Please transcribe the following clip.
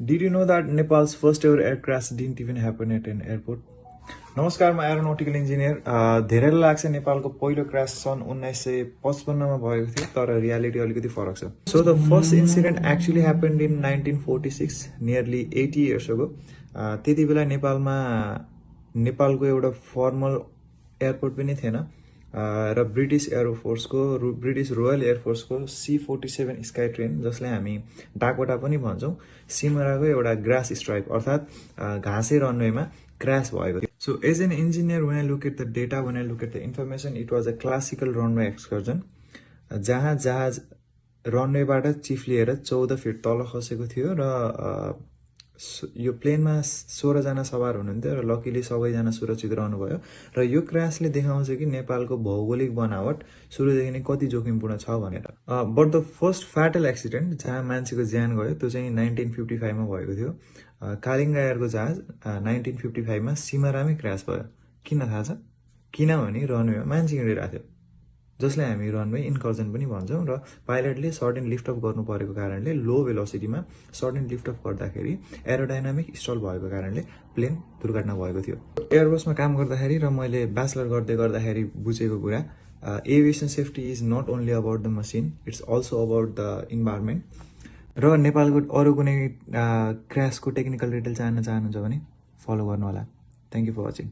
Did you know that Nepal's first ever air crash didn't even happen at an airport? नमस्कार, म aeronautical engineer. धेरैलाई लाग्छ नेपालको पहिलो क्रास सन् 1955 मा भएको थियो, तर रियालिटी अलिकति फरक छ। So the first incident actually happened in 1946, nearly 80 years ago. त्यति बेला नेपालको एउटा फर्मल एयरपोर्ट पनि थिएन, र ब्रिटिस रोयल एयरफोर्सको C-47 स्काई ट्रेन, जसलाई हामी डाकोटा पनि भन्छौँ, सिमराको एउटा ग्रास स्ट्राइप अर्थात् घाँसे रनवेमा क्रास भएको थियो। So as an engineer, when I look at the data, when I look at the information, it was a classical runway excursion, जहाँ जहाज रनवेबाट चिफ्लिएर 14 फिट तल खसेको थियो र यो प्लेनमा 16 जना सवार हुनुहुन्थ्यो र लकिली सबैजना सुरक्षित रहनुभयो। र यो क्रासले देखाउँछ कि नेपालको भौगोलिक बनावट सुरुदेखि नै कति जोखिमपूर्ण छ भनेर। बट द फर्स्ट फ्याटल एक्सिडेन्ट जहाँ मान्छेको ज्यान गयो त्यो चाहिँ 1955 मा भएको थियो। कालिङ्गा एयरको जहाज 1955 मा सिमरामै क्रास भयो। किन थाहा छ? किनभने रनवेमा मान्छे हिँडिरहेको थियो, जसलाई हामी रनवे इन्कर्जन पनि भन्छौँ, र पाइलटले सडन लिफ्ट अफ गर्नु परेको कारणले लो भेलोसिटीमा सडन लिफ्ट अफ गर्दाखेरि एरोडाइनामिक स्टल भएको कारणले प्लेन दुर्घटना भएको थियो। एयरबसमा काम गर्दाखेरि र मैले ब्याचलर गर्दाखेरि बुझेको कुरा, aviation safety is not only about the machine, it's also about the environment. र नेपालको अरू कुनै क्रासको टेक्निकल डिटेल चाहनुहुन्छ भने फलो गर्नु होला। Thank you for watching.